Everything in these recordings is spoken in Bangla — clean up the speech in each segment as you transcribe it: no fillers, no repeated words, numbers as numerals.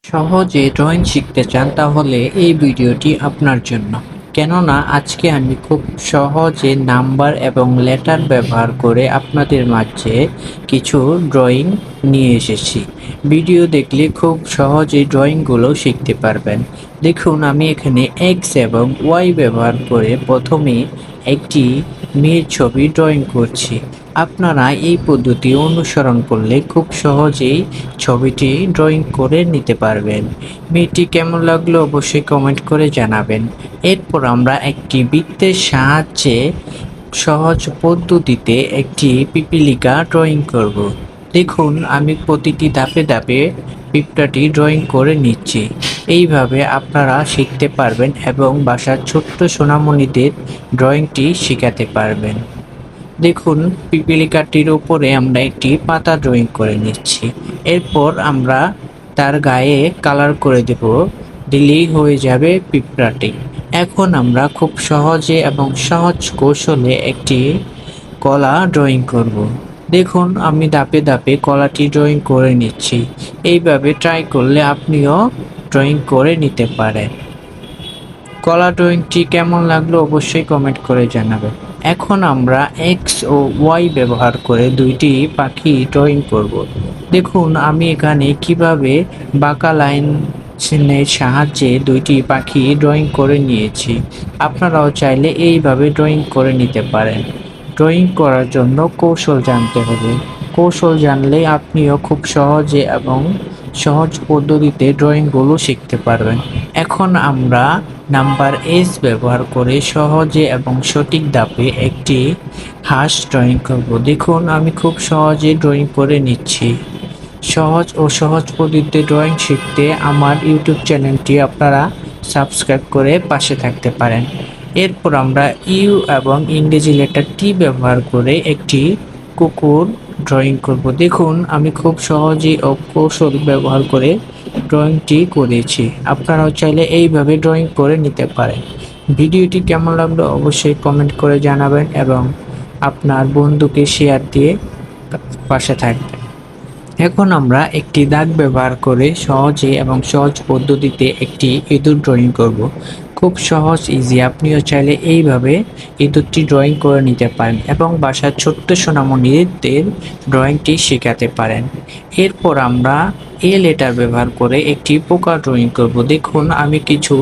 সহজে ড্রয়িং শিখতে চান তাহলে এই ভিডিওটি আপনার জন্য। কেননা আজকে আমি খুব সহজে নাম্বার এবং লেটার ব্যবহার করে আপনাদের মাঝে কিছু ড্রয়িং নিয়ে এসেছি। ভিডিও দেখলে খুব সহজে ড্রয়িংগুলো শিখতে পারবেন। দেখুন, আমি এখানে এক্স এবং ওয়াই ব্যবহার করে প্রথমে একটি মেয়ের ছবি ড্রয়িং করছি। আপনারা এই পদ্ধতি অনুসরণ করলে খুব সহজেই ছবিটি ড্রয়িং করে নিতে পারবেন। মেয়েটি কেমন লাগলো অবশ্যই কমেন্ট করে জানাবেন। এরপর আমরা একটি বৃত্তের সাহায্যে সহজ পদ্ধতিতে একটি পিপীলিকা ড্রয়িং করব। দেখুন, আমি প্রতিটি ধাপে ধাপে পিঁপড়াটি ড্রয়িং করে নিচ্ছি। এইভাবে আপনারা শিখতে পারবেন এবং বাসার ছোট্ট সোনামণিদের ড্রয়িংটি শেখাতে পারবেন। দেখুন, পিপীলিকাটির উপরে আমরা একটি পাতা ড্রয়িং করে নিচ্ছি। এরপর আমরা তার গায়ে কালার করে দেব, দিলেই হয়ে যাবে পিঁপড়াটি। এখন আমরা খুব সহজে এবং সহজ কৌশলে একটি কলা ড্রয়িং করব। দেখুন, আমি ধাপে ধাপে কলাটি ড্রয়িং করে নিচ্ছি। এইভাবে ট্রাই করলে আপনিও ড্রয়িং করে নিতে পারেন। কলা ড্রয়িংটি কেমন লাগলো অবশ্যই কমেন্ট করে জানাবেন। এখন আমরা এক্স ও ওয়াই ব্যবহার করে দুইটি পাখি ড্রয়িং করব। দেখুন, আমি এখানে কিভাবে বাঁকা লাইনের সাহায্যে দুইটি পাখি ড্রয়িং করে নিয়েছি। আপনারাও চাইলে এইভাবে ড্রয়িং করে নিতে পারেন। ড্রয়িং করার জন্য কৌশল জানতে হবে। কৌশল জানলে আপনিও খুব সহজে এবং সহজ পদ্ধতিতে ড্রয়িংগুলো শিখতে পারবেন। এখন আমরা নাম্বার এস ব্যবহার করে সহজে এবং সঠিক ধাপে একটি হাঁস ড্রয়িং করব। দেখুন, আমি খুব সহজে ড্রয়িং করে নিচ্ছি। সহজ ও সহজ পদ্ধতিতে ড্রয়িং শিখতে আমার ইউটিউব চ্যানেলটি আপনারা সাবস্ক্রাইব করে পাশে থাকতে পারেন। এরপর আমরা ইউ এবং ইংরেজি লেটার টি ব্যবহার করে একটি কুকুর ড্রয়িং করব। দেখুন, আমি খুব সহজে ও কৌশল ব্যবহার করে ড্রয়িংটি করেছি। আপনারাও চাইলে এইভাবে ড্রয়িং করে নিতে পারেন। ভিডিওটি কেমন লাগলো অবশ্যই কমেন্ট করে জানাবেন এবং আপনার বন্ধুকে শেয়ার দিয়ে পাশে থাকবেন। এখন আমরা একটি দাগ ব্যবহার করে সহজে এবং সহজ পদ্ধতিতে একটি ইঁদুর ড্রয়িং করব। খুব সহজ, ইজি। আপনিও চাইলে এইভাবে ইঁদুরটি ড্রয়িং করে নিতে পারেন এবং বাসার ছোট্ট সোনামণিদের ড্রয়িংটি শেখাতে পারেন। এরপর আমরা এ লেটার ব্যবহার করে একটি পোকা ড্রয়িং করব। দেখুন, আমি কিছু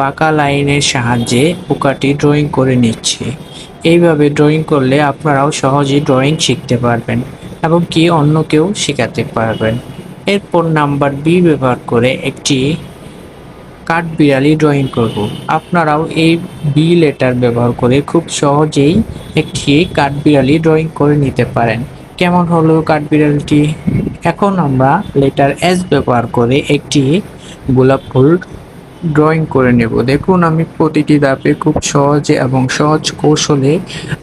বাঁকা লাইনের সাহায্যে পোকাটি ড্রয়িং করে নিচ্ছি। এইভাবে ড্রয়িং করলে আপনারাও সহজেই ড্রয়িং শিখতে পারবেন এবং কি অন্যকেও শেখাতে পারবেন। এরপর নাম্বার বি ব্যবহার করে একটি কাঠবিড়ালি ড্রয়িং করব। আপনারাও এই বি লেটার ব্যবহার করে খুব সহজেই একটি কাঠবিড়ালি ড্রয়িং করে নিতে পারেন। কেমন হলো কাঠবিড়ালিটি? এখন আমরা লেটার এস ব্যবহার করে একটি গোলাপ ফুল ড্রয়িং করে নেব। দেখুন, আমি প্রতিটি ধাপে খুব সহজে এবং সহজ কৌশলে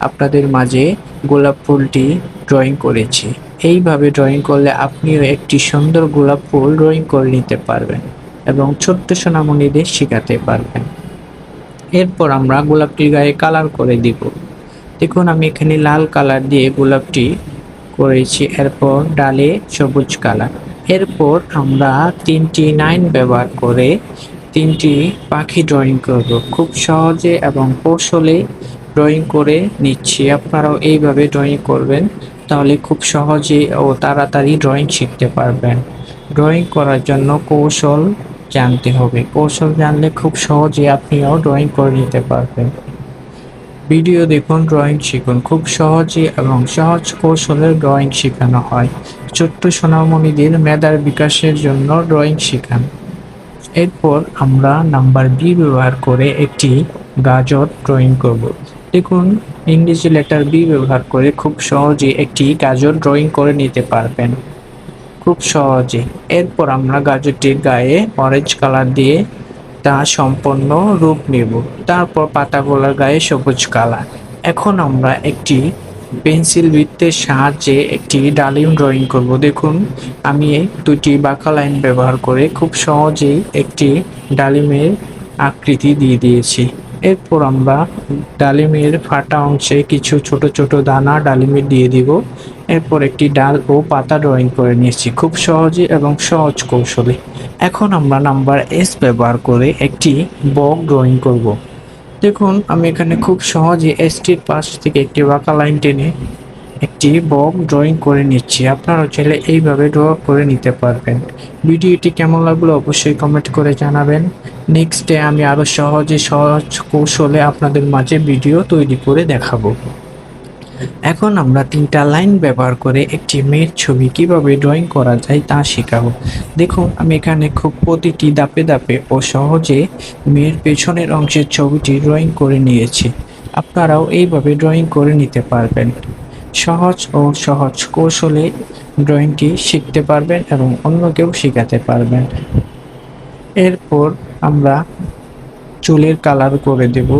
আপনাদের মাঝে গোলাপ ফুলটি ড্রয়িং করেছি। এইভাবে ড্রয়িং করলে আপনিও একটি সুন্দর গোলাপ ফুল ড্রয়িং করে নিতে পারবেন এবং ছোট্ট সোনামণিদের শেখাতে পারবেন। এরপর আমরা গোলাপটির গায়ে কালার করে দিব। দেখুন, আমি এখানে লাল কালার দিয়ে গোলাপটি করেছি। এরপর ডালে সবুজ কালার। এরপর আমরা তিনটি লাইন ব্যবহার করে তিনটি পাখি ড্রয়িং করব। খুব সহজে এবং কৌশলে ড্রয়িং করে নিচ্ছি। আপনারাও এইভাবে ড্রয়িং করবেন, তাহলে খুব সহজে ও তাড়াতাড়ি ড্রয়িং শিখতে পারবেন। ড্রয়িং করার জন্য কৌশল জানতে হবে। কৌশল জানলে খুব সহজে আপনিও ড্রয়িং করে নিতে পারবেন। ভিডিও দেখুন, ড্রয়িং শিখুন। খুব সহজে এবং সহজ কৌশলে ড্রয়িং শেখানো হয়। ছোট্ট সোনামণিদের মেধার বিকাশের জন্য ড্রয়িং শেখান। এরপর আমরা নাম্বার বি ব্যবহার করে একটি গাজর ড্রয়িং করব। দেখুন, ইংরেজি লেটার বি ব্যবহার করে খুব সহজে একটি গাজর ড্রয়িং করে নিতে পারবেন, খুব সহজে। এরপর আমরা গাজরটির গায়ে অরেঞ্জ কালার দিয়ে তা সম্পন্ন রূপ নেব। তারপর পাতাগুলোর গায়ে সবুজ কালার। এখন আমরা একটি পেন্সিল বৃত্তের সাহায্যে একটি ডালিম ড্রয়িং করব। দেখুন, আমি দুটি বাঁকা লাইন ব্যবহার করে খুব সহজেই একটি ডালিমের আকৃতি দিয়ে দিয়েছি। এরপর আমরা ডালিমের ফাটা অংশে কিছু ছোট ছোট দানা ডালিমের দিয়ে দিব। এরপর একটি ডাল ও পাতা ড্রয়িং করে নিয়েছি খুব সহজে এবং সহজ কৌশলে। এখন আমরা নাম্বার এস ব্যবহার করে একটি বক ড্রয়িং করব। দেখুন আমি এখানে খুব সহজে এসটির পাশ থেকে একটি বাঁকা লাইন টেনে একটি বক ড্রয়িং করে নিচ্ছি। আপনারা চাইলে এইভাবে ড্র করে নিতে পারবেন। ভিডিওটি কেমন লাগলো অবশ্যই কমেন্ট করে জানাবেন। নেক্সট ডে আমি আরো সহজ কৌশলে আপনাদের মাঝে ভিডিও তৈরি করে দেখাবো। এখন আমরা 3টা লাইন ব্যবহার করে একটি মেয়ের ছবি কিভাবে ড্রয়িং করা যায় তা শেখাবো। দেখুন আমি এখানে খুব প্রতিটি ধাপে ধাপে ও সহজে মেয়ের পেছনের অংশের ছবিটি ড্রয়িং করে নিয়েছি। আপনারাও এইভাবে ড্রয়িং করে নিতে পারবেন। সহজ কৌশলে ড্রয়িংটি শিখতে পারবেন এবং অন্যকেও শেখাতে পারবেন। এরপর আমরা চুলের কালার করে দেব।